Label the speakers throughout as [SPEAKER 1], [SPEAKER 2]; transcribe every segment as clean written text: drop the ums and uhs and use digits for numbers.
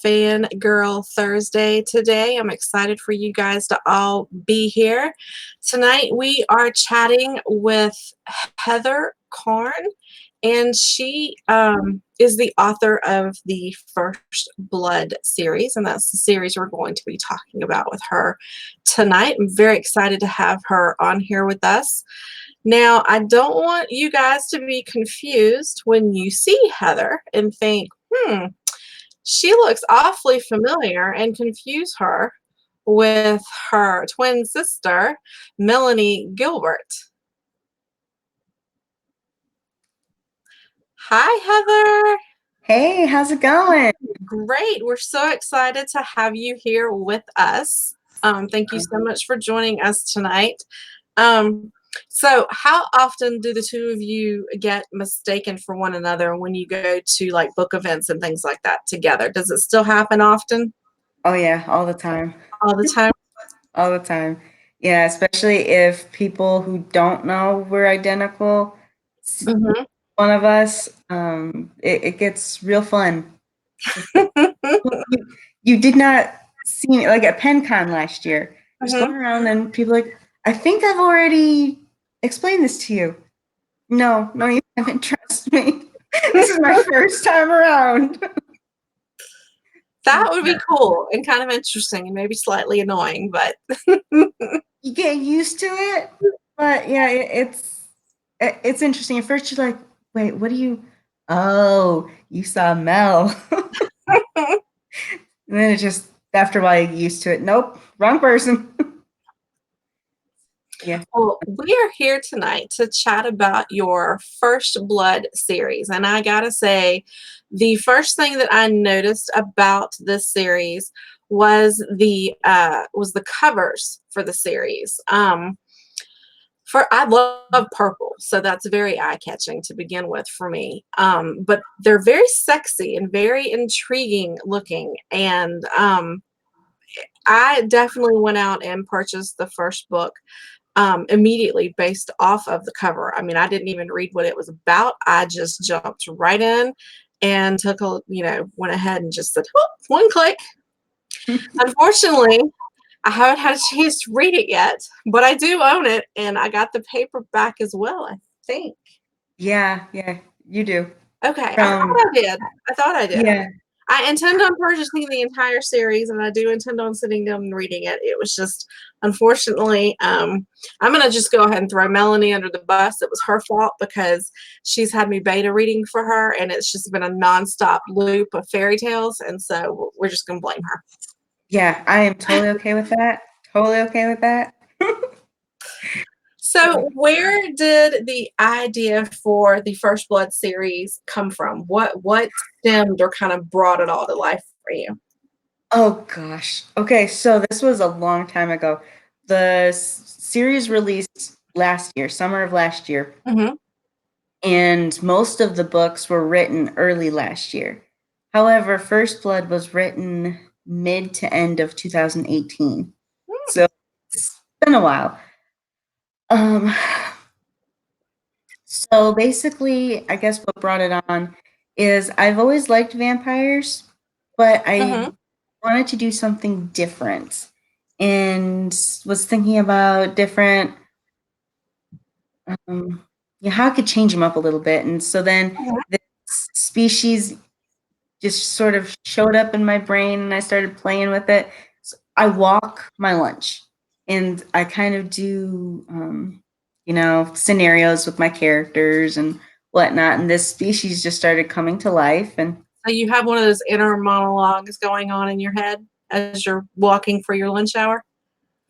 [SPEAKER 1] Fangirl Thursday today. I'm excited for you guys to all be here. Tonight we are chatting with Heather Karn, and she is the author of the First Blood series, and that's the series we're going to be talking about with her tonight. I'm very excited to have her on here with us. Now, I don't want you guys to be confused when you see Heather and think, she looks awfully familiar, and confuse her with her twin sister, Melanie Gilbert. Hi, Heather.
[SPEAKER 2] Hey, how's it going?
[SPEAKER 1] Great. We're so excited to have you here with us. Thank you so much for joining us tonight. So how often do the two of you get mistaken for one another when you go to like book events and things like that together? Does it still happen often?
[SPEAKER 2] Oh yeah, all the time.
[SPEAKER 1] All the time?
[SPEAKER 2] All the time. Yeah, especially if people who don't know we're identical,
[SPEAKER 1] Mm-hmm.
[SPEAKER 2] one of us, it gets real fun. It's like, you did not see me like at PenCon last year. Just
[SPEAKER 1] Mm-hmm.
[SPEAKER 2] going around and people like, I think I've already explained this to you. No, you haven't. Trust me. This is my first time around.
[SPEAKER 1] That would be cool and kind of interesting and maybe slightly annoying, but
[SPEAKER 2] You get used to it, but yeah, it's interesting. At first, you're like, "Wait, what do you? Oh, you saw Mel." And then it just after a while, you get used to it. Nope, wrong person. Yeah.
[SPEAKER 1] well, we are here tonight to chat about your First Blood series. And I gotta say, the first thing that I noticed about this series was the covers for the series. For I love purple, so that's very eye-catching to begin with for me. But they're very sexy and very intriguing looking, and I definitely went out and purchased the first book immediately based off of the cover. I mean, I didn't even read what it was about. I just jumped right in and went ahead and just said, oh, one click. Unfortunately, I haven't had a chance to read it yet, but I do own it, and I got the paperback as well, I think.
[SPEAKER 2] Yeah, you do.
[SPEAKER 1] Okay, I thought
[SPEAKER 2] From
[SPEAKER 1] I did. I thought I did.
[SPEAKER 2] yeah,
[SPEAKER 1] I intend on purchasing the entire series, and I do intend on sitting down and reading it. It was just, unfortunately, I'm going to just go ahead and throw Melanie under the bus. It was her fault because she's had me beta reading for her, and it's just been a nonstop loop of fairy tales, and so we're just going to blame her.
[SPEAKER 2] yeah, I am totally okay with that. Totally okay with that.
[SPEAKER 1] So, where did the idea for the First Blood series come from? What stemmed or kind of brought it all to life for you?
[SPEAKER 2] Oh gosh. Okay, so this was a long time ago. The series released last year, summer of last year.
[SPEAKER 1] Mm-hmm.
[SPEAKER 2] And most of the books were written early last year. However, First Blood was written mid to end of 2018. So it's been a while. Um, so basically, I guess what brought it on is I've always liked vampires, but I
[SPEAKER 1] Mm-hmm.
[SPEAKER 2] wanted to do something different and was thinking about different, how I could change them up a little bit. And so then this species just sort of showed up in my brain and I started playing with it. So I walk my lunch and I kind of do, scenarios with my characters and whatnot. And this species just started coming to life. And
[SPEAKER 1] So you have one of those inner monologues going on in your head as you're walking for your lunch hour?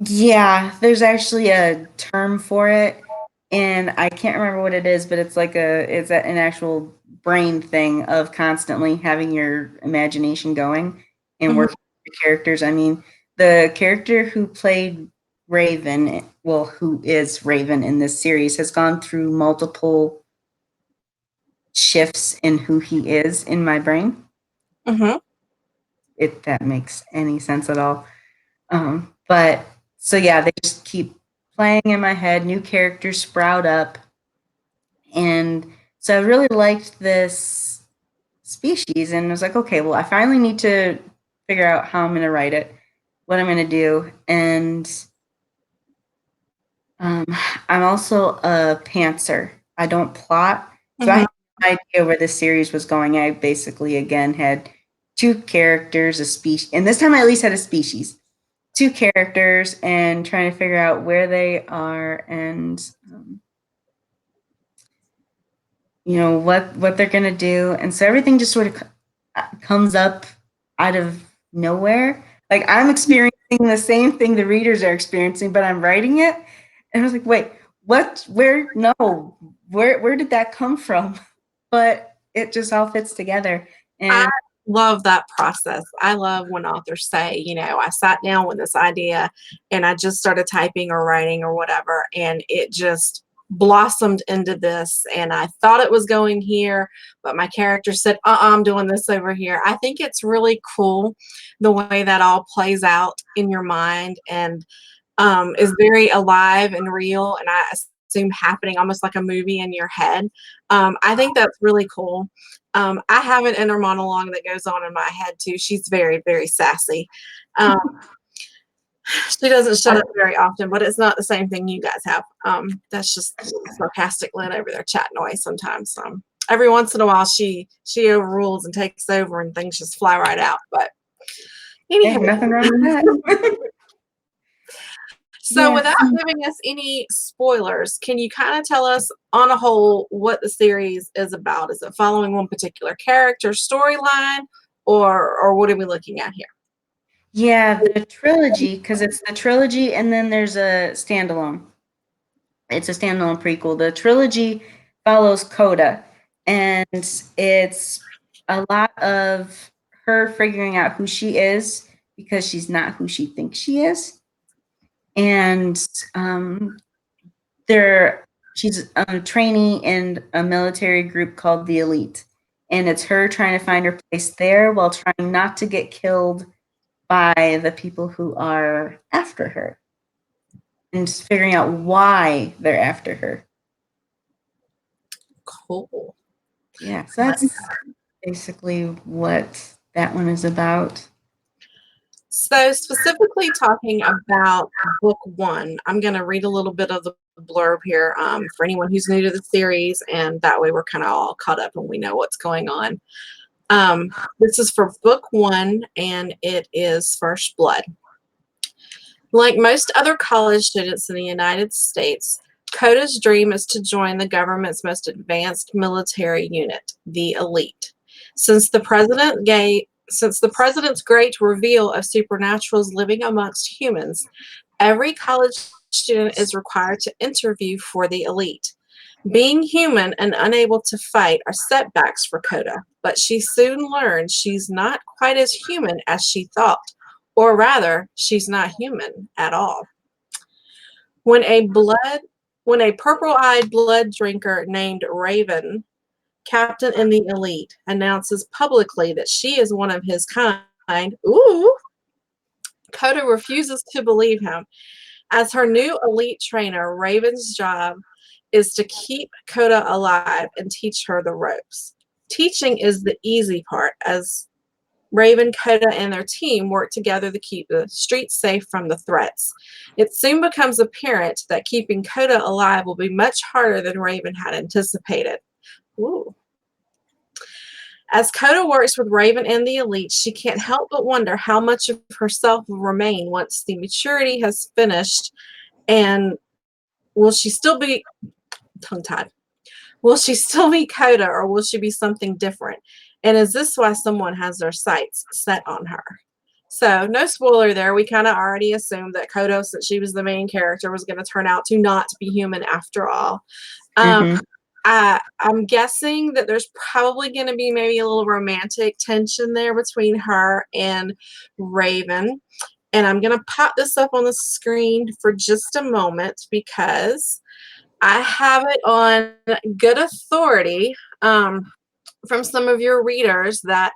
[SPEAKER 2] yeah, there's actually a term for it. And I can't remember what it is, but an actual brain thing of constantly having your imagination going and
[SPEAKER 1] Mhm.
[SPEAKER 2] working with the characters. I mean, the character who played Raven, well, who is Raven in this series, has gone through multiple shifts in who he is in my brain.
[SPEAKER 1] Mhm.
[SPEAKER 2] If that makes any sense at all. But so yeah, they just keep playing in my head, new characters sprout up. And so I really liked this species and was like, okay, well, I finally need to figure out how I'm going to write it, what I'm going to do. And I'm also a pantser. I don't plot. So I
[SPEAKER 1] Mhm.
[SPEAKER 2] had no idea where this series was going. I basically, again, had two characters, a species, and this time I at least had a species, two characters, and trying to figure out where they are and, what they're going to do. And so everything just sort of comes up out of nowhere. Like I'm experiencing the same thing the readers are experiencing, but I'm writing it. And I was like, wait, what? Where? No, where did that come from? But it just all fits together.
[SPEAKER 1] I
[SPEAKER 2] And
[SPEAKER 1] love that process. I love when authors say, I sat down with this idea and I just started typing or writing or whatever, and it just blossomed into this. And I thought it was going here, but my character said, I'm doing this over here. I think it's really cool the way that all plays out in your mind and is very alive and real. And I assume happening almost like a movie in your head. I think that's really cool. I have an inner monologue that goes on in my head too. She's very, very sassy. Um, she doesn't shut up very often, but it's not the same thing you guys have. That's just sarcastic Lynn over there chat noise sometimes. Every once in a while, she overrules and takes over, and things just fly right out. But
[SPEAKER 2] yeah,
[SPEAKER 1] anyhow,
[SPEAKER 2] nothing wrong with that.
[SPEAKER 1] so
[SPEAKER 2] Yeah.
[SPEAKER 1] without giving us any spoilers, can you kind of tell us on a whole what the series is about? Is it following one particular character storyline, or what are we looking at here?
[SPEAKER 2] Yeah, the trilogy, because it's the trilogy and then there's a standalone. It's a standalone prequel. The trilogy follows Coda, and it's a lot of her figuring out who she is because she's not who she thinks she is. And there, she's a trainee in a military group called the Elite. And it's her trying to find her place there while trying not to get killed by the people who are after her and just figuring out why they're after her.
[SPEAKER 1] Cool.
[SPEAKER 2] Yeah, so that's basically what that one is about.
[SPEAKER 1] So specifically talking about book one, I'm going to read a little bit of the blurb here for anyone who's new to the series, and that way we're kind of all caught up and we know what's going on. This is for book one, and it is First Blood. Like most other college students in the United States, Coda's dream is to join the government's most advanced military unit, the elite. Since the president's great reveal of supernaturals living amongst humans, every college student is required to interview for the elite. Being human and unable to fight are setbacks for Coda, but she soon learns she's not quite as human as she thought, or rather, she's not human at all. When a blood when a purple-eyed blood drinker named Raven, captain in the elite, announces publicly that she is one of his kind, Coda refuses to believe him. As her new elite trainer, Raven's job is to keep Coda alive and teach her the ropes. Teaching is the easy part, as Raven, Coda, and their team work together to keep the streets safe from the threats. It soon becomes apparent that keeping Coda alive will be much harder than Raven had anticipated. Ooh. As Coda works with Raven and the elite, she can't help but wonder how much of herself will remain once the maturity has finished, and will she still be tongue-tied? Will she still be Coda, or will she be something different? And is this why someone has their sights set on her? So, no spoiler there. We kind of already assumed that Coda, since she was the main character, was going to turn out to not be human after all. Um,
[SPEAKER 2] Mm-hmm.
[SPEAKER 1] I'm guessing that there's probably going to be maybe a little romantic tension there between her and Raven. And I'm going to pop this up on the screen for just a moment because I have it on good authority from some of your readers that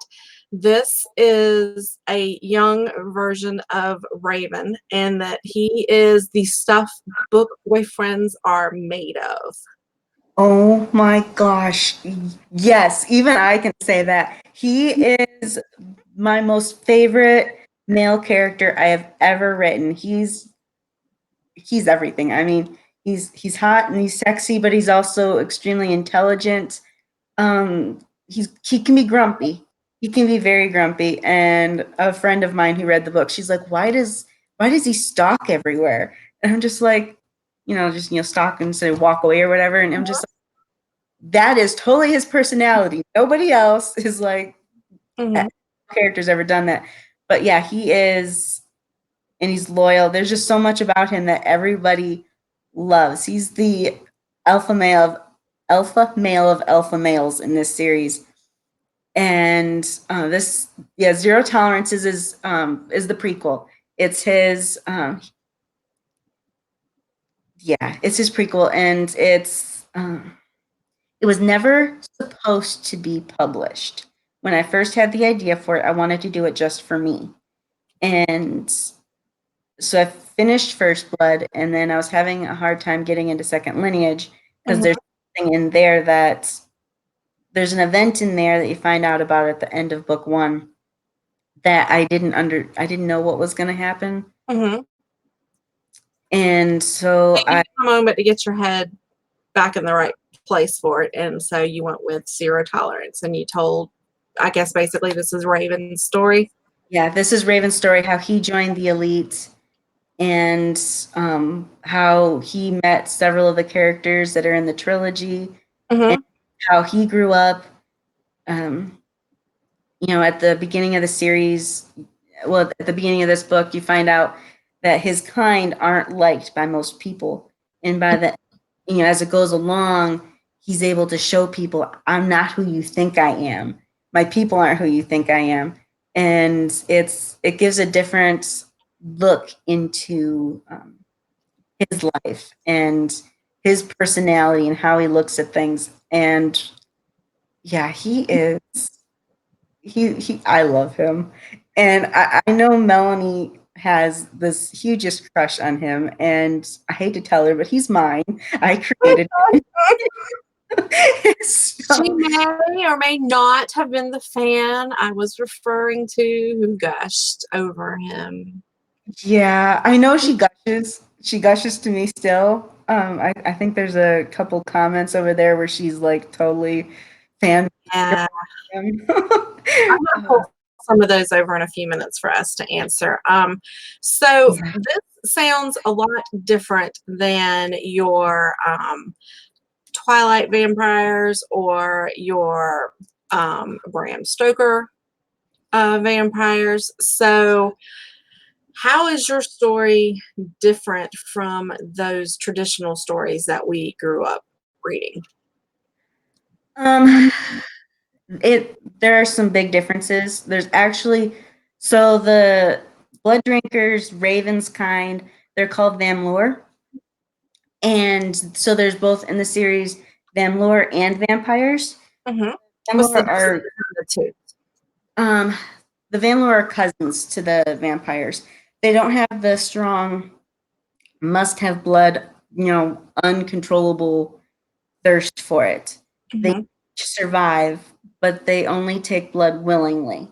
[SPEAKER 1] this is a young version of Raven and that he is the stuff book boyfriends are made of.
[SPEAKER 2] Oh my gosh. Yes, even I can say that. He is my most favorite male character I have ever written. He's everything. I mean, he's hot and he's sexy, but he's also extremely intelligent. He can be grumpy. He can be very grumpy. And a friend of mine who read the book, she's like, why does he stalk everywhere? And I'm just like, stalk and say walk away or whatever. And I'm just like, that is totally his personality. Nobody else is like
[SPEAKER 1] Mhm.
[SPEAKER 2] character's ever done that. But yeah, he is, and he's loyal. There's just so much about him that everybody loves. He's the alpha male of alpha males in this series. And Zero Tolerance is the prequel. It's his it's his prequel, and it was never supposed to be published. When I first had the idea for it, I wanted to do it just for me. And so I finished First Blood, and then I was having a hard time getting into Second Lineage because
[SPEAKER 1] Mhm.
[SPEAKER 2] there's something in there there's an event in there that you find out about at the end of book one that I didn't know what was going to happen.
[SPEAKER 1] Mhm.
[SPEAKER 2] And so
[SPEAKER 1] You took a moment to get your head back in the right place for it, and so you went with Zero Tolerance, and you told, I guess, basically this is Raven's story.
[SPEAKER 2] this is Raven's story, how he joined the elite and how he met several of the characters that are in the trilogy and
[SPEAKER 1] Mhm.
[SPEAKER 2] how he grew up. Um, at the beginning of the series, well, at the beginning of this book, you find out that his kind aren't liked by most people. And as it goes along, he's able to show people, I'm not who you think I am. My people aren't who you think I am. And it gives a different look into his life and his personality and how he looks at things. And yeah, he I love him. And I know Melanie has this hugest crush on him, and I hate to tell her, but he's mine. I created him.
[SPEAKER 1] She
[SPEAKER 2] So,
[SPEAKER 1] may or may not have been the fan I was referring to who gushed over him.
[SPEAKER 2] yeah, I know she gushes. She gushes to me still. I think there's a couple comments over there where she's like totally fan
[SPEAKER 1] Yeah,
[SPEAKER 2] him.
[SPEAKER 1] I'm gonna pull some of those over in a few minutes for us to answer. So
[SPEAKER 2] Yeah.
[SPEAKER 1] this sounds a lot different than your Twilight vampires or your Bram Stoker vampires. So, how is your story different from those traditional stories that we grew up reading?
[SPEAKER 2] Um, there are some big differences. There's actually the blood drinkers, ravens kind, they're called Van Loor. And so there's both in the series Van Loor and vampires.
[SPEAKER 1] Hmm.
[SPEAKER 2] Van
[SPEAKER 1] What's the
[SPEAKER 2] Loor
[SPEAKER 1] difference
[SPEAKER 2] are
[SPEAKER 1] between the two?
[SPEAKER 2] um the Van Loor are cousins to the vampires. They don't have the strong must have blood, uncontrollable thirst for it. They
[SPEAKER 1] Hmm.
[SPEAKER 2] survive, but they only take blood willingly.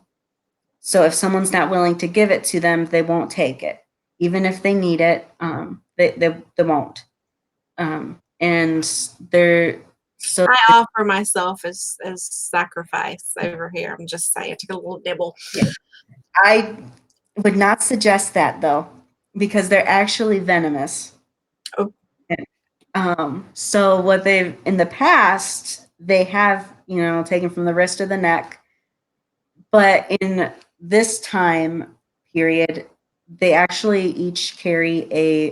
[SPEAKER 2] So if someone's not willing to give it to them, they won't take it. Even if they need it, they won't. And they're so
[SPEAKER 1] I offer myself as sacrifice over here. I'm just saying, take a little nibble.
[SPEAKER 2] yeah, I would not suggest that though, because they're actually venomous.
[SPEAKER 1] Oh,
[SPEAKER 2] So what they've in the past they have taken from the wrist or the neck, but in this time period, they actually each carry a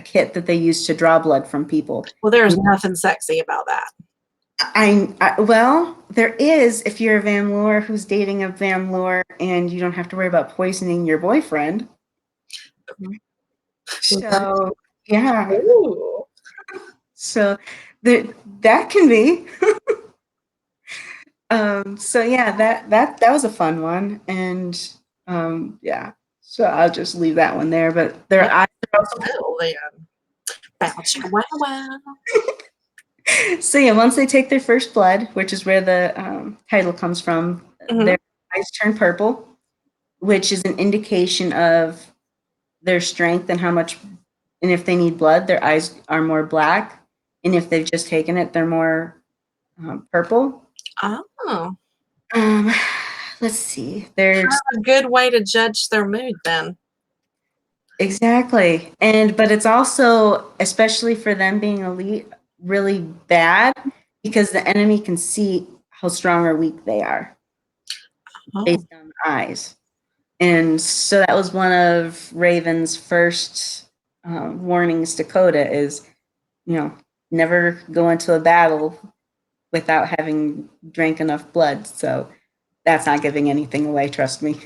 [SPEAKER 2] kit that they use to draw blood from people.
[SPEAKER 1] well, there's nothing sexy about that.
[SPEAKER 2] Well, there is if you're a Van Loor who's dating a Van Loor and you don't have to worry about poisoning your boyfriend. So yeah,
[SPEAKER 1] Ooh.
[SPEAKER 2] so that can be. So yeah, that was a fun one, and yeah. So I'll just leave that one there. But
[SPEAKER 1] Well,
[SPEAKER 2] I also
[SPEAKER 1] then. Bow, chow, wow, wow.
[SPEAKER 2] So yeah, once they take their first blood, which is where the title comes from,
[SPEAKER 1] Mhm.
[SPEAKER 2] their eyes turn purple, which is an indication of their strength and how much. And if they need blood, their eyes are more black, and if they've just taken it, they're more purple.
[SPEAKER 1] Oh,
[SPEAKER 2] Um, let's see. There's
[SPEAKER 1] a good way to judge their mood then.
[SPEAKER 2] exactly, and but it's also, especially for them being elite, really bad because the enemy can see how strong or weak they are
[SPEAKER 1] Oh,
[SPEAKER 2] based on the eyes. And so that was one of Raven's first warnings to Coda is, you know, never go into a battle without having drank enough blood. So that's not giving anything away, trust me.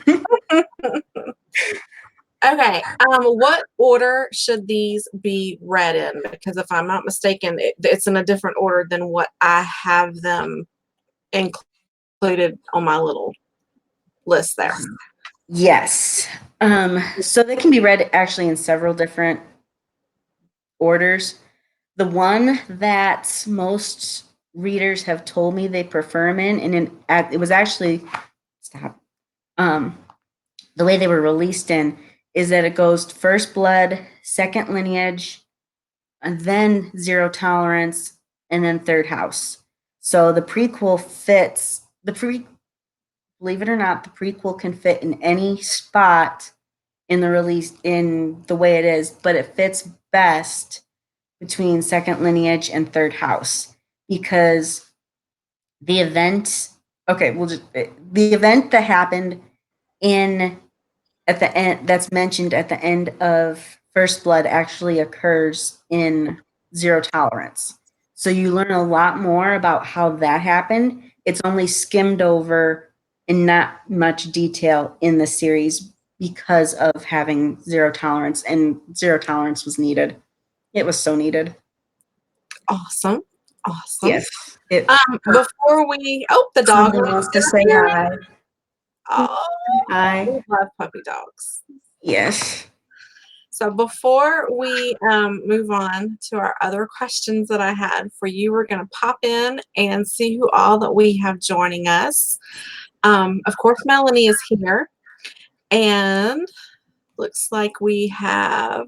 [SPEAKER 1] okay. What order should these be read in? Because if I'm not mistaken, it's in a different order than what I have them included on my little list there.
[SPEAKER 2] Yes. So they can be read actually in several different orders. The one that most readers have told me they prefer them in, it was actually stop. Um, the way they were released in is that it goes first blood, second lineage, and then zero tolerance, and then third house. So the prequel fits believe it or not, the prequel can fit in any spot in the release in the way it is, but it fits best between second lineage and third house because the event okay, we'll just the event that happened in at the end that's mentioned at the end of First Blood actually occurs in Zero Tolerance. So you learn a lot more about how that happened. It's only skimmed over in not much detail in the series because of having Zero Tolerance, and Zero Tolerance was needed. It was so needed.
[SPEAKER 1] Awesome. Awesome.
[SPEAKER 2] Yes. It
[SPEAKER 1] Before we, oh, the dog
[SPEAKER 2] someone
[SPEAKER 1] wants
[SPEAKER 2] wants to
[SPEAKER 1] to
[SPEAKER 2] say
[SPEAKER 1] appear.
[SPEAKER 2] hi.
[SPEAKER 1] Oh,
[SPEAKER 2] Hi.
[SPEAKER 1] we love puppy dogs.
[SPEAKER 2] Yes.
[SPEAKER 1] So before we move on to our other questions that I had for you, we're going to pop in and see who all that we have joining us. Of course, Melanie is here, and looks like we have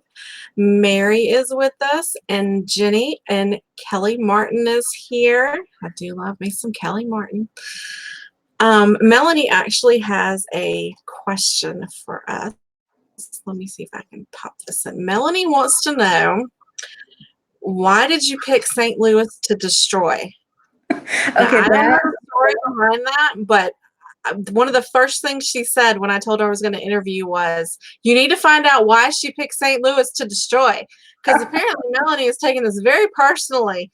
[SPEAKER 1] Mary is with us, and Jenny and Kelly Martin is here. I do love me some Kelly Martin. Melanie actually has a question for us. Let me see if I can pop this in. Melanie wants to know, why did you pick St. Louis to destroy? Now,
[SPEAKER 2] Okay,
[SPEAKER 1] I don't know
[SPEAKER 2] that
[SPEAKER 1] the story behind that, but one of the first things she said when I told her I was going to interview was, you need to find out why she picked St. Louis to destroy. Because apparently Melanie is taking this very personally.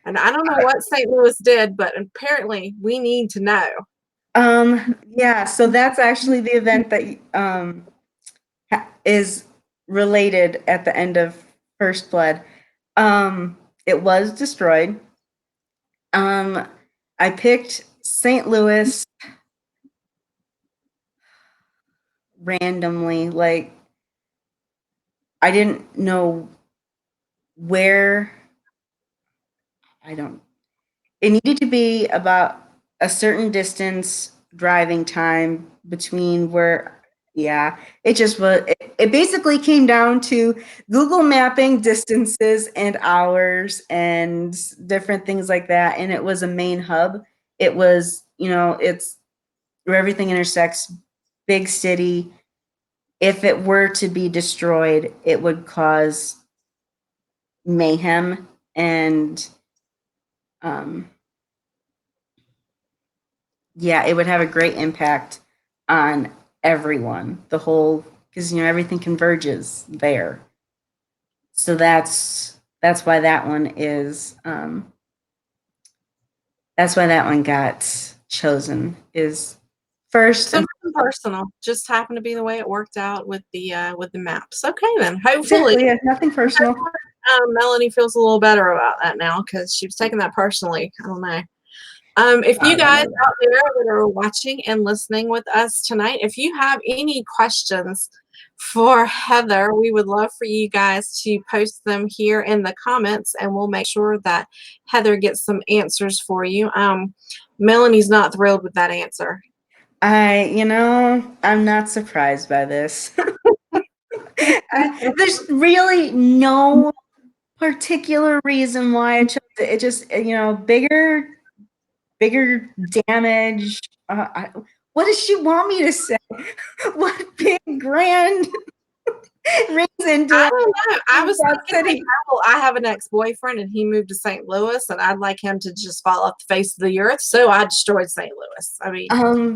[SPEAKER 1] And I don't know what St. Louis did, but apparently we need to know.
[SPEAKER 2] yeah, so that's actually the event that is related at the end of First Blood. It was destroyed. Um, I picked St. Louis randomly. Like, I didn't know where. I don't. It needed to be about a certain distance driving time between where. Yeah, it just was. It basically came down to Google mapping distances and hours and different things like that. And it was a main hub. It was, it's where everything intersects, big city. If it were to be destroyed, it would cause mayhem and um, yeah, it would have a great impact on everyone. The whole because everything converges there. So that's why that one is that's why that one got chosen is first
[SPEAKER 1] So
[SPEAKER 2] and
[SPEAKER 1] nothing personal, just happened to be the way it worked out with the maps. Okay, then hopefully,
[SPEAKER 2] exactly, yeah, nothing personal.
[SPEAKER 1] Melanie feels a little better about that now because she was taking that personally. I don't know. If
[SPEAKER 2] I
[SPEAKER 1] you
[SPEAKER 2] don't
[SPEAKER 1] guys
[SPEAKER 2] know
[SPEAKER 1] out there that are watching and listening with us tonight, if you have any questions for Heather, we would love for you guys to post them here in the comments, and we'll make sure that Heather gets some answers for you. Melanie's not thrilled with that answer.
[SPEAKER 2] I'm not surprised by this. There's really no particular reason why I chose it. It just, bigger damage. What does she want me to say? What big grand reason do
[SPEAKER 1] I
[SPEAKER 2] I
[SPEAKER 1] don't know. I
[SPEAKER 2] think
[SPEAKER 1] was
[SPEAKER 2] that
[SPEAKER 1] thinking, like,
[SPEAKER 2] city?
[SPEAKER 1] well, I have an ex-boyfriend and he moved to St. Louis, and I'd like him to just fall off the face of the earth. So I destroyed St. Louis. I mean,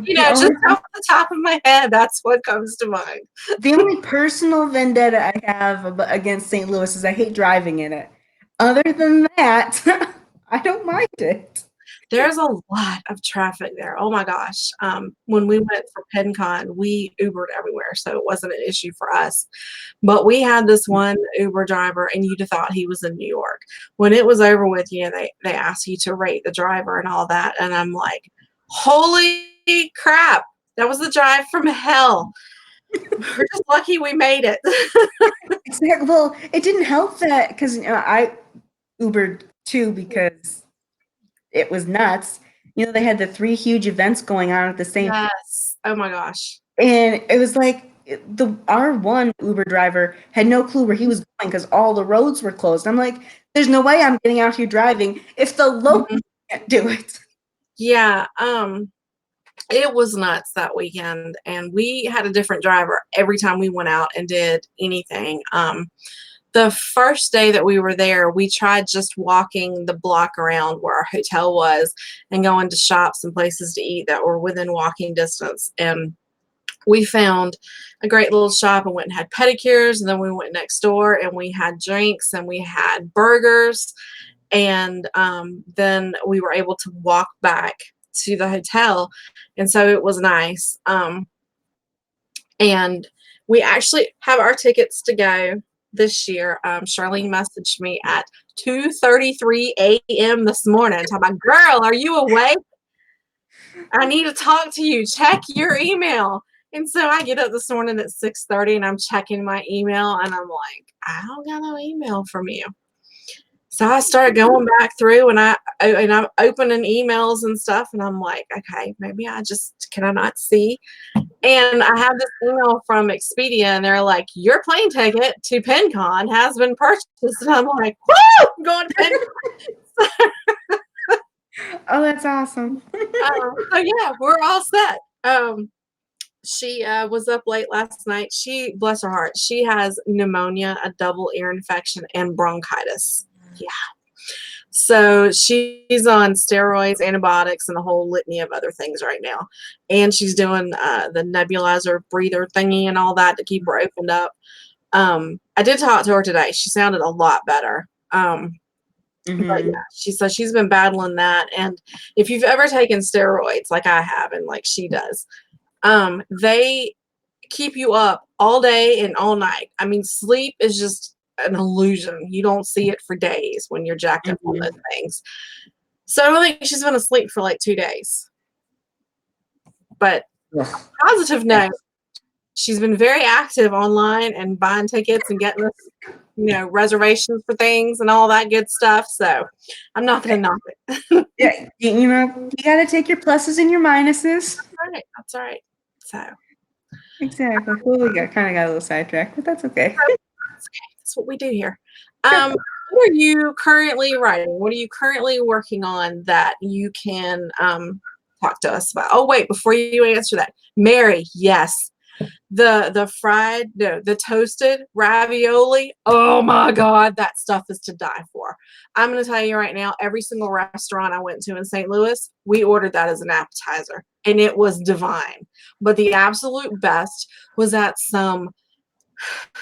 [SPEAKER 2] The
[SPEAKER 1] just
[SPEAKER 2] only
[SPEAKER 1] off the top of my head, that's what comes to mind.
[SPEAKER 2] the only personal vendetta I have against St. Louis is I hate driving in it. Other than that, I don't mind it.
[SPEAKER 1] There's a lot of traffic there. Oh my gosh. When we went for PennCon, we Ubered everywhere, so it wasn't an issue for us. But we had this one Uber driver, and you'd have thought he was in New York. When it was over with, they asked you to rate the driver and all that, and I'm like, holy crap, that was the drive from hell. We're just lucky we made it.
[SPEAKER 2] Exactly. Well, it didn't help that because I Ubered too because it was nuts. They had the 3 huge events going on at the same,
[SPEAKER 1] Yes. Oh my gosh.
[SPEAKER 2] and it was like our one Uber driver had no clue where he was going because all the roads were closed. I'm like, there's no way I'm getting out here driving if the
[SPEAKER 1] Mhm.
[SPEAKER 2] locals can't do it.
[SPEAKER 1] Yeah. It was nuts that weekend, and we had a different driver every time we went out and did anything. The first day that we were there, we tried just walking the block around where our hotel was and going to shops and places to eat that were within walking distance. And we found a great little shop and went and had pedicures, and then we went next door and we had drinks and we had burgers, and then we were able to walk back to the hotel, and so it was nice. And we actually have our tickets to go this year. Charlene messaged me at 2:33 a.m. this morning talking about, girl, are you awake? I need to talk to you. Check your email. And so I get up this morning at 6:30 and I'm checking my email, and I'm like, I don't got no email from you. So I started going back through, and I'm opening emails and stuff, and I'm like, okay, maybe can I not see? And I have this email from Expedia, and they're like, your plane ticket to PennCon has been purchased. And I'm like, woo, I'm going to PennCon.
[SPEAKER 2] Oh, that's awesome.
[SPEAKER 1] So yeah, we're all set. She was up late last night. She, bless her heart, she has pneumonia, a double ear infection, and bronchitis. Yeah. So she's on steroids, antibiotics, and a whole litany of other things right now. And she's doing the nebulizer breather thingy and all that to keep her opened up. I did talk to her today. She sounded a lot better. But yeah, she says she's been battling that. And if you've ever taken steroids like I have and like she does, they keep you up all day and all night. I mean, sleep is just an illusion. You don't see it for days when you're jacked up on those things. So I don't think she's been asleep for like 2 days. But positive note, she's been very active online and buying tickets and getting us, reservations for things and all that good stuff. So I'm not going to knock it.
[SPEAKER 2] Yeah, you got to take your pluses and your minuses.
[SPEAKER 1] That's right. So
[SPEAKER 2] Exactly. Well, we kind of got a little sidetracked, but that's okay.
[SPEAKER 1] that's what we do here. What are you currently writing? What are you currently working on that you can talk to us about? Oh, wait, before you answer that, Mary, yes. The toasted ravioli. Oh my God, that stuff is to die for. I'm going to tell you right now, every single restaurant I went to in St. Louis, we ordered that as an appetizer, and it was divine. But the absolute best was at some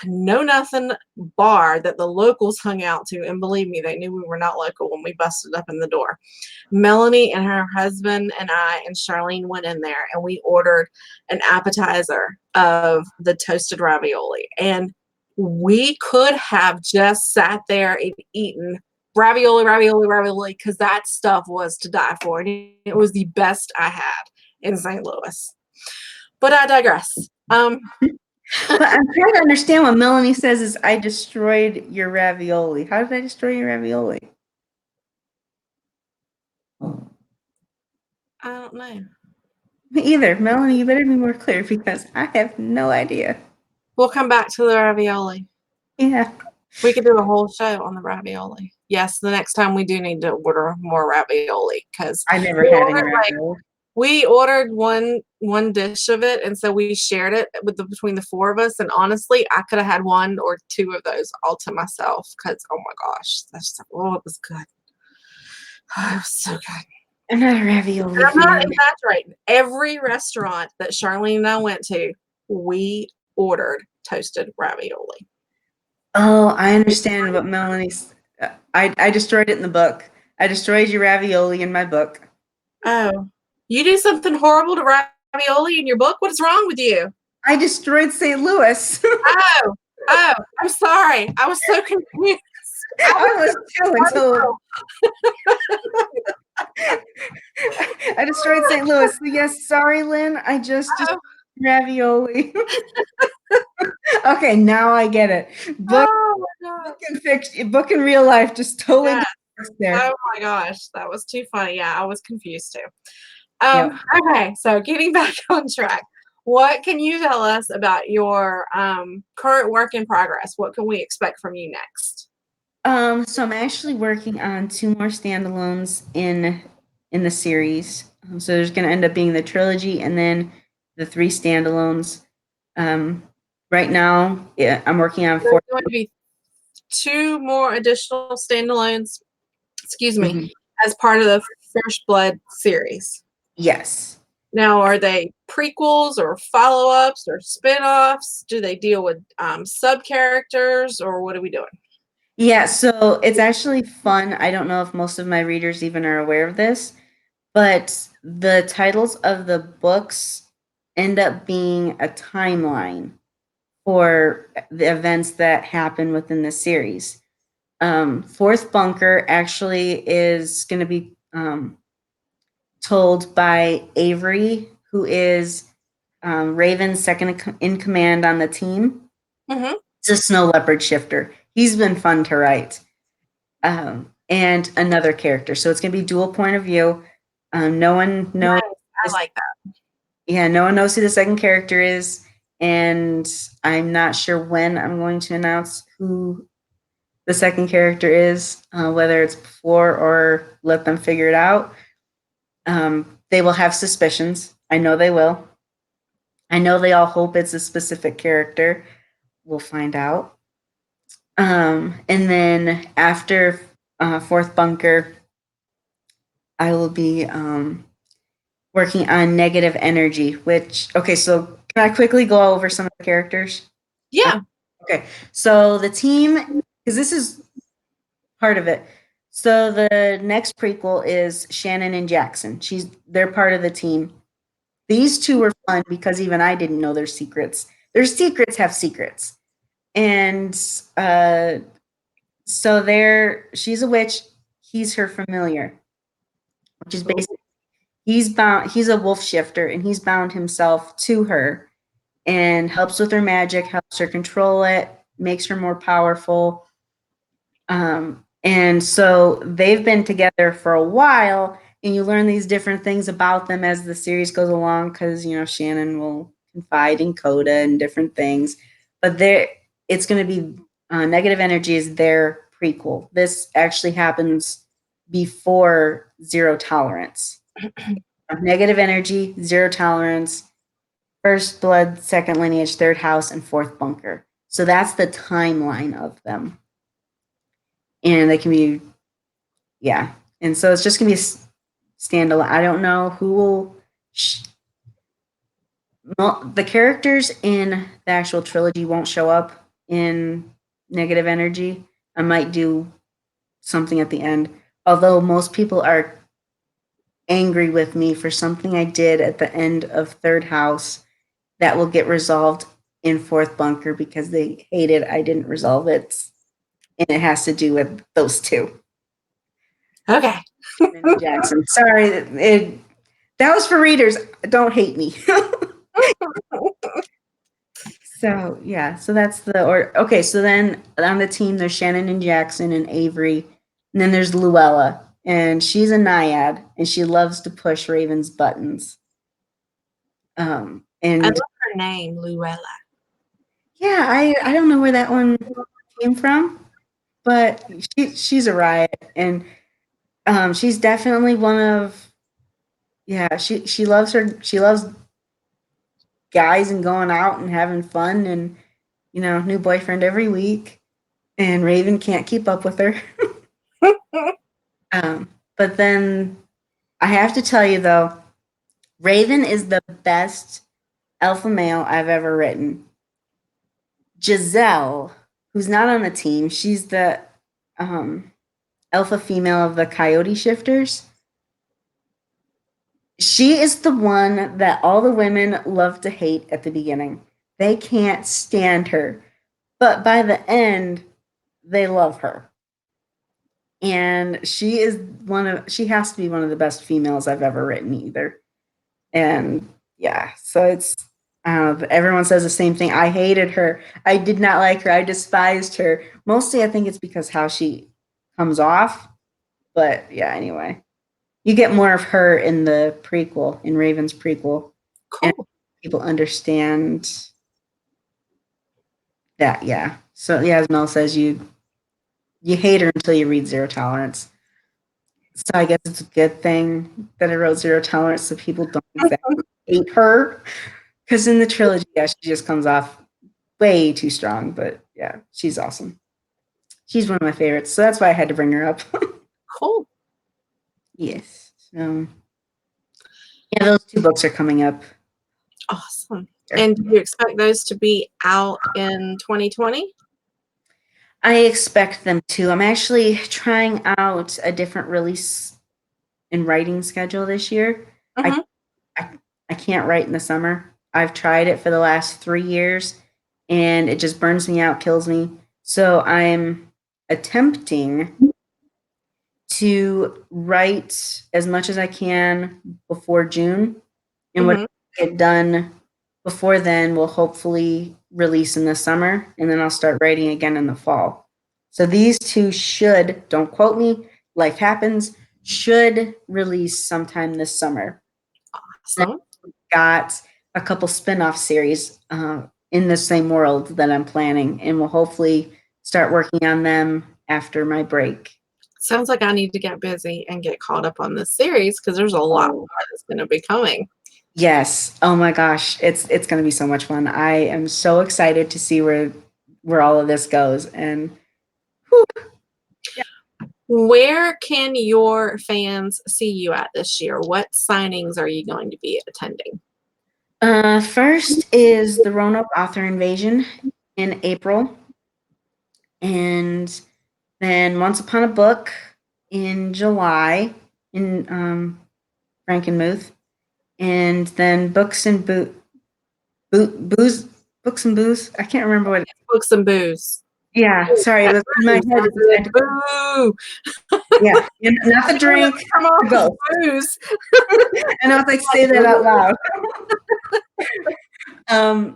[SPEAKER 1] know nothing bar that the locals hung out to, and believe me, they knew we were not local when we busted up in the door. Melanie and her husband and I and Charlene went in there, and we ordered an appetizer of the toasted ravioli, and we could have just sat there and eaten ravioli because that stuff was to die for, and it was the best I had in St. Louis. But I digress.
[SPEAKER 2] But I'm trying to understand what Melanie says is I destroyed your ravioli. How did I destroy your ravioli?
[SPEAKER 1] I don't know.
[SPEAKER 2] Me either. Melanie, you better be more clear because I have no idea.
[SPEAKER 1] We'll come back to the ravioli.
[SPEAKER 2] Yeah.
[SPEAKER 1] We could do a whole show on the ravioli. Yes, the next time we do need to order more ravioli because
[SPEAKER 2] I never had any ravioli.
[SPEAKER 1] we ordered one dish of it, and so we shared it between the four of us. And honestly, I could have had one or two of those all to myself because oh my gosh, it was good. Oh, it was so good.
[SPEAKER 2] I'm not a ravioli
[SPEAKER 1] I'm not
[SPEAKER 2] fan.
[SPEAKER 1] exaggerating. Every restaurant that Charlene and I went to, we ordered toasted ravioli.
[SPEAKER 2] Oh, I understand what Melanie's. I destroyed it in the book. I destroyed your ravioli in my book.
[SPEAKER 1] Oh, you do something horrible to ravioli in your book? What is wrong with you?
[SPEAKER 2] I destroyed St. Louis.
[SPEAKER 1] Oh, oh, I'm sorry. I was so confused.
[SPEAKER 2] I was too until I destroyed St. Louis. So yes, sorry, Lynn. I just destroyed ravioli. Okay, now I get it. Book,
[SPEAKER 1] Oh my god.
[SPEAKER 2] book and fiction, book and real life just totally
[SPEAKER 1] Yeah.
[SPEAKER 2] different there.
[SPEAKER 1] Oh my gosh, that was too funny. Yeah, I was confused too.
[SPEAKER 2] Yep.
[SPEAKER 1] Okay, so getting back on track. What can you tell us about your current work in progress? What can we expect from you next?
[SPEAKER 2] So I'm actually working on 2 more standalones in the series. So there's going to end up being the trilogy and then the 3 standalones. Right now, yeah, I'm working on
[SPEAKER 1] There's
[SPEAKER 2] 4.
[SPEAKER 1] going to be 2 more additional standalones, excuse me,
[SPEAKER 2] Mhm.
[SPEAKER 1] as part of the First Blood series.
[SPEAKER 2] Yes.
[SPEAKER 1] Now, are they prequels or follow-ups or spin-offs? Do they deal with sub-characters or what are we doing?
[SPEAKER 2] Yeah, so it's actually fun. I don't know if most of my readers even are aware of this, but the titles of the books end up being a timeline for the events that happen within the series. Fourth Bunker actually is going to be told by Avery, who is Raven's second in command on the team.
[SPEAKER 1] Mm-hmm.
[SPEAKER 2] He's a snow leopard shifter. He's been fun to write. And another character. So it's going to be dual point of view. No one knows.
[SPEAKER 1] Nice. I like that.
[SPEAKER 2] Yeah, no one knows who the second character is. And I'm not sure when I'm going to announce who the second character is, whether it's before or let them figure it out. They will have suspicions. I know they will. I know they all hope it's a specific character. We'll find out. And then after Fourth Bunker, I will be working on negative energy, which, okay, so can I quickly go over some of the characters?
[SPEAKER 1] Yeah.
[SPEAKER 2] Okay, so the team, because this is part of it. So the next prequel is Shannon and Jackson. They're part of the team. These two were fun because even I didn't know their secrets. Their secrets have secrets. And so she's a witch, he's her familiar, which is basically he's a wolf shifter and he's bound himself to her and helps with her magic, helps her control it, makes her more powerful. And so they've been together for a while, and you learn these different things about them as the series goes along because, Shannon will confide in Coda and different things. But it's going to be Negative Energy is their prequel. This actually happens before Zero Tolerance. Negative Energy, Zero Tolerance, First Blood, Second Lineage, Third House, and Fourth Bunker. So that's the timeline of them. And they can be, yeah. And so it's just going to be a standalone. I don't know who will. The characters in the actual trilogy won't show up in Negative Energy. I might do something at the end. Although most people are angry with me for something I did at the end of Third House that will get resolved in Fourth Bunker because they hated I didn't resolve it. And it has to do with those two.
[SPEAKER 1] Okay.
[SPEAKER 2] Jackson. Sorry, that was for readers. Don't hate me. So yeah, so that's okay. So then on the team, there's Shannon and Jackson and Avery, and then there's Luella, and she's a naiad, and she loves to push Raven's buttons.
[SPEAKER 1] I
[SPEAKER 2] And
[SPEAKER 1] love her name, Luella.
[SPEAKER 2] yeah, I don't know where that one came from, but she's a riot, and she's definitely one of yeah. She loves guys and going out and having fun, and new boyfriend every week, and Raven can't keep up with her. But then I have to tell you though, Raven is the best alpha male I've ever written. Gisele, who's not on the team, she's the um, alpha female of the Coyote Shifters. She is the one that all the women love to hate at the beginning. They can't stand her. But by the end, they love her. And she has to be one of the best females I've ever written either. And yeah, so it's everyone says the same thing. I hated her. I did not like her. I despised her. Mostly I think it's because how she comes off. But yeah, anyway. You get more of her in the prequel, in Raven's prequel. And
[SPEAKER 1] Cool.
[SPEAKER 2] people understand that, yeah. So yeah, as Mel says, you hate her until you read Zero Tolerance. So I guess it's a good thing that I wrote Zero Tolerance so people don't exactly hate her. Because in the trilogy, yeah, she just comes off way too strong. But yeah, she's awesome. She's one of my favorites. So that's why I had to bring her up.
[SPEAKER 1] Cool.
[SPEAKER 2] Yes. So yeah, those two books are coming up.
[SPEAKER 1] Awesome. And do you expect those to be out in 2020?
[SPEAKER 2] I expect them to. I'm actually trying out a different release and writing schedule this year. I,
[SPEAKER 1] Mm-hmm.
[SPEAKER 2] I I can't write in the summer. I've tried it for the last 3 years, and it just burns me out, kills me. So I'm attempting to write as much as I can before June, and what
[SPEAKER 1] Mm-hmm.
[SPEAKER 2] I get done before then will hopefully release in the summer, and then I'll start writing again in the fall. So these two should, don't quote me, life happens, should release sometime this summer. And
[SPEAKER 1] Awesome.
[SPEAKER 2] I've got a couple spin-off series in the same world that I'm planning, and we'll hopefully start working on them after my break.
[SPEAKER 1] Sounds like I need to get busy and get caught up on this series because there's a lot more that's going to be coming.
[SPEAKER 2] Yes. Oh my gosh, it's going to be so much fun. I am so excited to see where all of this goes. And whew,
[SPEAKER 1] Where can your fans see you at this year? What signings are you going to be attending?
[SPEAKER 2] first is the Roanoke Author Invasion in April, and then Once Upon a Book in July in Frankenmuth, and then Booze Books and Booze. I can't remember what.
[SPEAKER 1] Books and Booze.
[SPEAKER 2] Yeah, sorry, it was in my
[SPEAKER 1] Booze.
[SPEAKER 2] head.
[SPEAKER 1] I
[SPEAKER 2] It just had
[SPEAKER 1] said,
[SPEAKER 2] to,
[SPEAKER 1] boo.
[SPEAKER 2] yeah, not the drink,
[SPEAKER 1] Come on,
[SPEAKER 2] the both.
[SPEAKER 1] booze.
[SPEAKER 2] And I was like, say that out loud.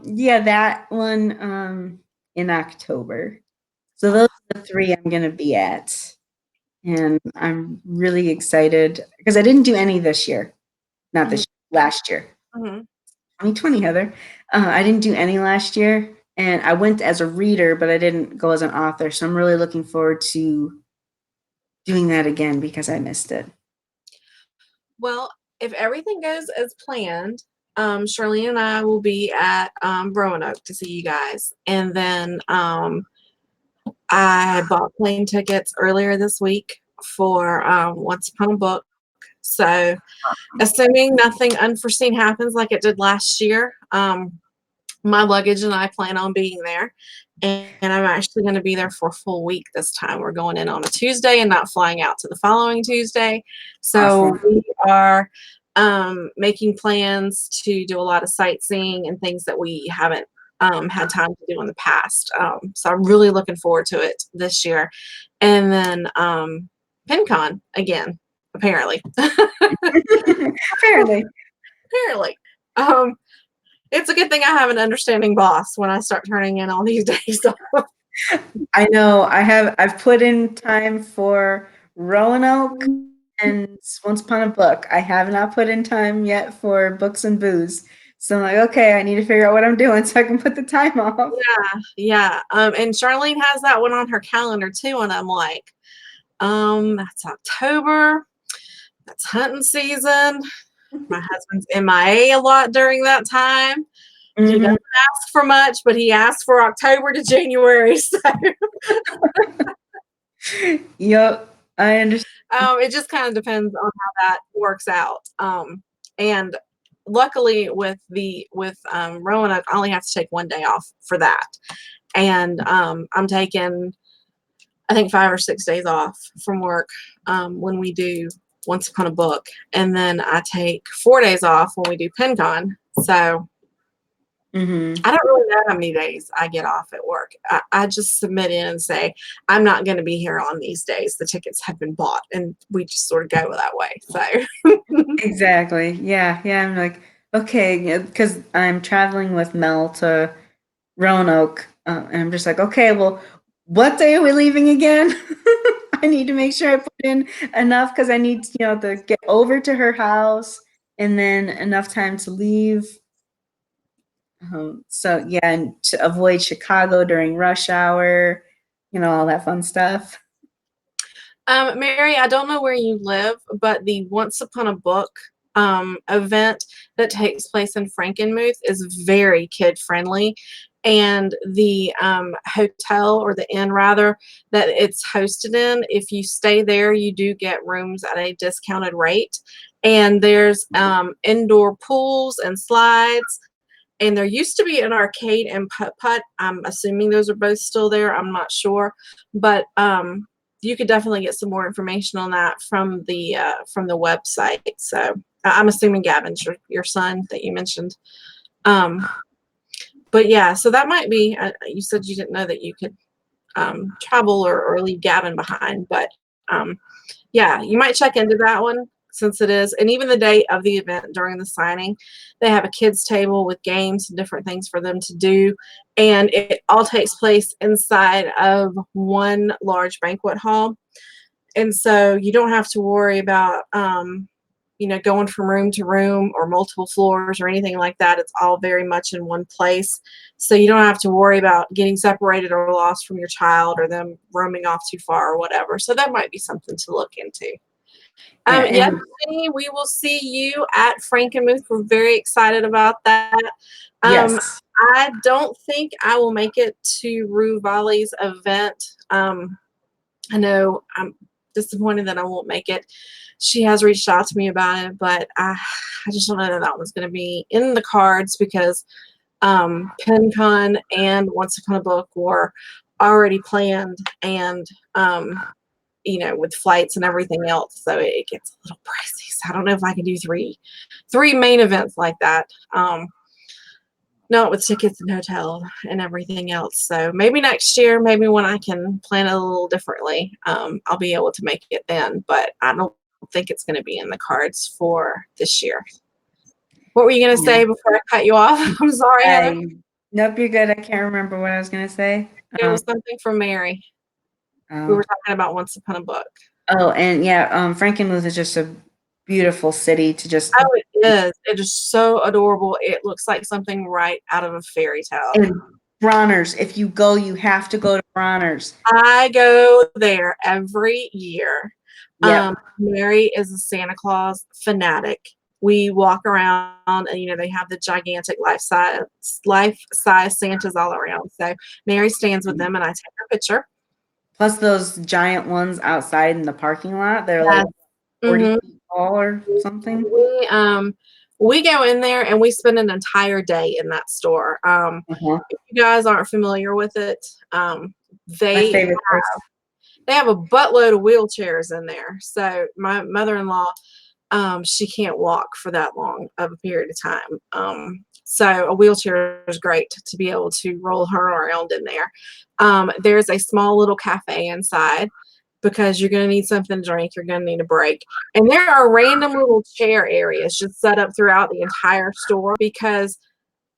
[SPEAKER 2] Yeah, that one in October. So those are the three I'm gonna be at. And I'm really excited because I didn't do any this year. Not this year, last year.
[SPEAKER 1] Mhm.
[SPEAKER 2] 2020, Heather. I didn't do any last year. And I went as a reader, but I didn't go as an author. So I'm really looking forward to doing that again because I missed it.
[SPEAKER 1] Well, if everything goes as planned, Charlene and I will be at Roanoke to see you guys. And then I bought plane tickets earlier this week for Once Upon a Book. So, assuming nothing unforeseen happens like it did last year, my luggage and I plan on being there. And I'm actually going to be there for a full week this time. We're going in on a Tuesday and not flying out to the following Tuesday. So
[SPEAKER 2] Awesome.
[SPEAKER 1] we are making plans to do a lot of sightseeing and things that we haven't had time to do in the past. So I'm really looking forward to it this year. And then PinCon again, apparently.
[SPEAKER 2] Apparently.
[SPEAKER 1] Apparently. Um, It's a good thing I have an understanding boss when I start turning in all these days off.
[SPEAKER 2] I know. I've put in time for Roanoke and Once Upon a Book. I have not put in time yet for Books and Booze. So I'm like, okay, I need to figure out what I'm doing so I can put the time off.
[SPEAKER 1] Yeah. And Charlene has that one on her calendar too, and I'm like, that's October. That's hunting season. My husband's MIA a lot during that time. He doesn't
[SPEAKER 2] Mhm.
[SPEAKER 1] ask for much, but he asks for October to January. So
[SPEAKER 2] Yep, I understand.
[SPEAKER 1] it just kind of depends on how that works out. And luckily with Roanoke, I only have to take one day off for that. And I'm taking, I think, 5 or 6 days off from work when we do Once Upon a Book. And then I take 4 days off when we do PenCon. So
[SPEAKER 2] Mhm.
[SPEAKER 1] I don't really know how many days I get off at work. I just submit in and say, I'm not going to be here on these days. The tickets have been bought, and we just sort of go that way. So,
[SPEAKER 2] Exactly. Yeah, yeah. I'm like, okay, because I'm traveling with Mel to Roanoke, and I'm just like, okay, well, what day are we leaving again? I need to make sure I put in enough because I need, to get over to her house and then enough time to leave. So yeah, and to avoid Chicago during rush hour, all that fun stuff.
[SPEAKER 1] Mary, I don't know where you live, but the Once Upon a Book event that takes place in Frankenmuth is very kid friendly. And the hotel, or the inn rather, that it's hosted in, if you stay there, you do get rooms at a discounted rate. And there's indoor pools and slides. And there used to be an arcade and putt-putt. I'm assuming those are both still there. I'm not sure. But you could definitely get some more information on that from the website. So I'm assuming Gavin's your son that you mentioned. Um, but yeah, so that might be. You said you didn't know that you could travel or leave Gavin behind, but yeah, you might check into that one since it is. And even the day of the event during the signing, they have a kids table with games and different things for them to do. And it all takes place inside of one large banquet hall. And so you don't have to worry about, going from room to room or multiple floors or anything like that. It's all very much in one place. So you don't have to worry about getting separated or lost from your child or them roaming off too far or whatever. So that might be something to look into.
[SPEAKER 2] Yeah,
[SPEAKER 1] Yes,
[SPEAKER 2] and
[SPEAKER 1] Jenny, we will see you at Frankenmuth. We're very excited about that. Um,
[SPEAKER 2] yes.
[SPEAKER 1] I don't think I will make it to Rue Volley's event. I know I'm disappointed that I won't make it. She has reached out to me about it, but I just don't know that that one's going to be in the cards because PenCon and Once Upon a Book were already planned, and with flights and everything else, so it gets a little pricey. So I don't know if I can do three main events like that. Not with tickets and hotel and everything else. So maybe next year, maybe when I can plan it a little differently, I'll be able to make it then. But I don't think it's going to be in the cards for this year. What were you going to
[SPEAKER 2] Yeah.
[SPEAKER 1] say before I cut you off? I'm sorry, Heather.
[SPEAKER 2] I Nope, you're good. I can't remember what I was gonna say.
[SPEAKER 1] It was something from Mary. We were
[SPEAKER 2] Oh,
[SPEAKER 1] talking about Once Upon a Book.
[SPEAKER 2] and yeah, Frankenmuth is just a beautiful city to just.
[SPEAKER 1] Oh, it is. It is so adorable. It looks like something right out of a fairy tale.
[SPEAKER 2] And Bronner's, if you go, you have to go to Bronner's.
[SPEAKER 1] I go there every year.
[SPEAKER 2] Yep.
[SPEAKER 1] Mary is a Santa Claus fanatic. We walk around, and they have the gigantic life size Santas all around. So Mary stands with them, and I take her picture.
[SPEAKER 2] Plus those giant ones outside in the parking lot. They're like
[SPEAKER 1] Yes.
[SPEAKER 2] 40
[SPEAKER 1] hmm
[SPEAKER 2] feet tall or something.
[SPEAKER 1] We go in there and we spend an entire day in that store.
[SPEAKER 2] Uh-huh.
[SPEAKER 1] If you guys aren't familiar with it,
[SPEAKER 2] My
[SPEAKER 1] they
[SPEAKER 2] favorite place.
[SPEAKER 1] they have a buttload of wheelchairs in there. So my mother-in-law, she can't walk for that long of a period of time. So a wheelchair is great to be able to roll her around in there. There's a small little cafe inside because you're going to need something to drink. You're going to need a break. And there are random little chair areas just set up throughout the entire store because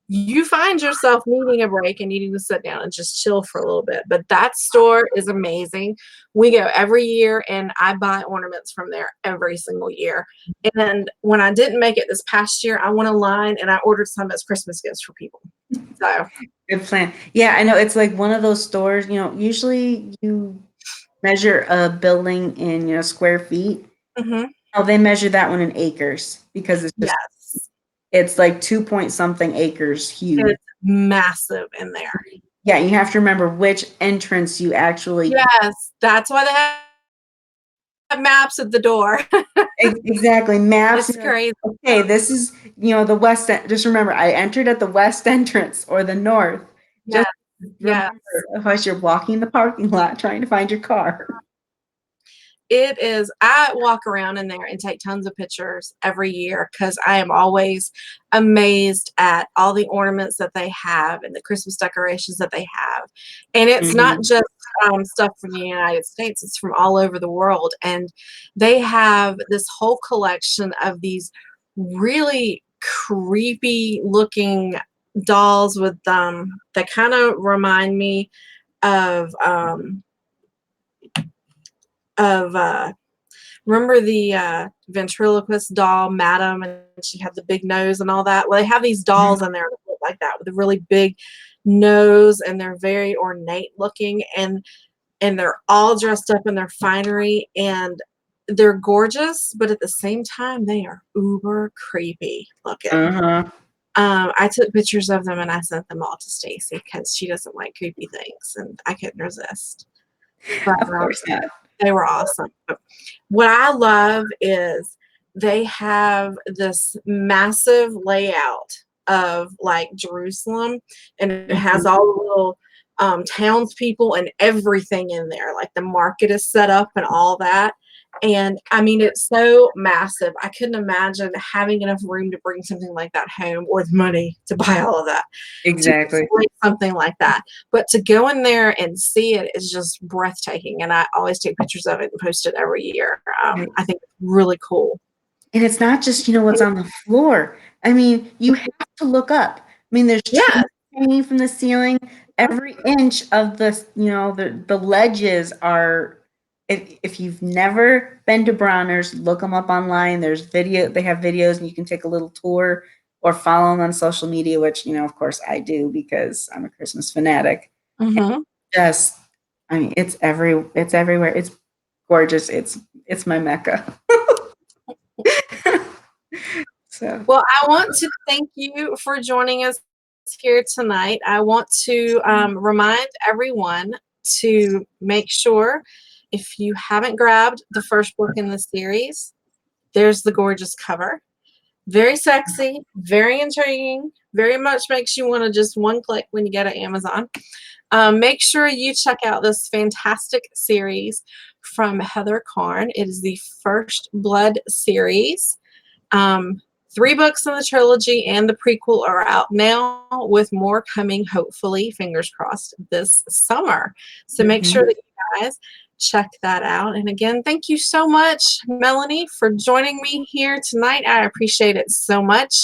[SPEAKER 1] you find yourself needing a break and needing to sit down and just chill for a little bit. But that store is amazing. We go every year and I buy ornaments from there every single year. And when I didn't make it this past year, I went online and I ordered some as Christmas gifts for people. So,
[SPEAKER 2] Good plan. Yeah, I know it's like one of those stores, usually you measure a building in, square feet.
[SPEAKER 1] mhm,
[SPEAKER 2] Oh, they measure that one in acres because
[SPEAKER 1] yes,
[SPEAKER 2] it's like 2 point something acres huge.
[SPEAKER 1] it's massive in there.
[SPEAKER 2] Yeah, you have to remember which entrance you actually.
[SPEAKER 1] Yes, that's why they have maps at the door.
[SPEAKER 2] Exactly, maps,
[SPEAKER 1] It's crazy.
[SPEAKER 2] okay, this is, the west just remember, I entered at the west entrance or the north. Just
[SPEAKER 1] Yes,
[SPEAKER 2] remember,
[SPEAKER 1] yes.
[SPEAKER 2] otherwise you're walking the parking lot trying to find your car.
[SPEAKER 1] It is I walk around in there and take tons of pictures every year because I am always amazed at all the ornaments that they have and the Christmas decorations that they have. And it's not
[SPEAKER 2] Mhm.
[SPEAKER 1] just, stuff from the United States, it's from all over the world, and they have this whole collection of these really creepy looking dolls with, that kinda remind me of, of, remember the, ventriloquist doll, Madam, and she had the big nose and all that? Well, they have these dolls in there that look like that with a really big nose, and they're very ornate looking, and they're all dressed up in their finery, and they're gorgeous, but at the same time, they are uber creepy looking.
[SPEAKER 2] Uh-huh.
[SPEAKER 1] I took pictures of them and I sent them all to Stacy because she doesn't like creepy things, and I couldn't resist. But,
[SPEAKER 2] Of course not.
[SPEAKER 1] they were awesome. But what I love is they have this massive layout of like Jerusalem, and it has
[SPEAKER 2] Mhm.
[SPEAKER 1] all the little townspeople and everything in there. Like the market is set up and all that. And I mean, it's so massive. I couldn't imagine having enough room to bring something like that home or the money to buy all of that to
[SPEAKER 2] Exactly.
[SPEAKER 1] display something like that. But to go in there and see it is just breathtaking. And I always take pictures of it and post it every year.
[SPEAKER 2] Right.
[SPEAKER 1] I think it's really cool.
[SPEAKER 2] And it's not just, what's on the floor. I mean, you have to look up. I mean, there's
[SPEAKER 1] Yeah.
[SPEAKER 2] trees hanging from the ceiling. Every inch of the ledges are, if you've never been to Bronner's, look them up online. They have videos and you can take a little tour or follow them on social media, which, of course I do because I'm a Christmas fanatic.
[SPEAKER 1] Hmm.
[SPEAKER 2] Just, I mean, it's everywhere. It's gorgeous. It's my mecca. So.
[SPEAKER 1] Well, I want to thank you for joining us here tonight. I want to remind everyone to make sure if you haven't grabbed the first book in the series, there's the gorgeous cover. Very sexy, very intriguing, very much makes you want to just one click when you get it Amazon. Make sure you check out this fantastic series from Heather Karn. It is the First Blood series. Um, 3 books in the trilogy and the prequel are out now, with more coming, hopefully, fingers crossed, this summer. So make sure
[SPEAKER 2] Mhm.
[SPEAKER 1] that you guys check that out. And again, thank you so much, Melanie, for joining me here tonight. I appreciate it so much.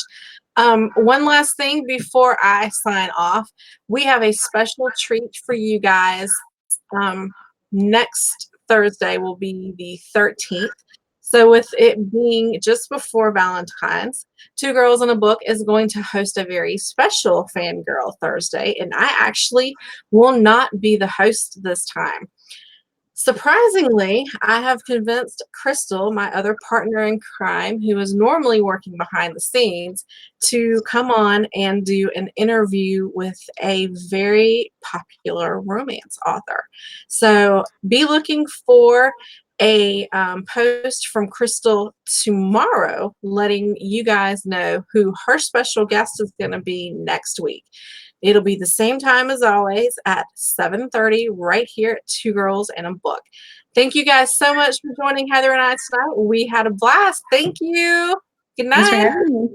[SPEAKER 1] One last thing before I sign off, we have a special treat for you guys. Um, Next Thursday will be the 13th. So, with it being just before Valentine's, Two Girls in a Book is going to host a very special Fangirl Thursday, and I actually will not be the host this time. Surprisingly, I have convinced Crystal, my other partner in crime, who is normally working behind the scenes, to come on and do an interview with a very popular romance author. So be looking for a post from Crystal tomorrow letting you guys know who her special guest is going to be next week. It'll be the same time as always at 7:30 right here at Two Girls and a Book. Thank you guys so much for joining Heather and I tonight. We had a blast. Thank you. Good
[SPEAKER 2] Thanks for
[SPEAKER 1] night.
[SPEAKER 2] having me.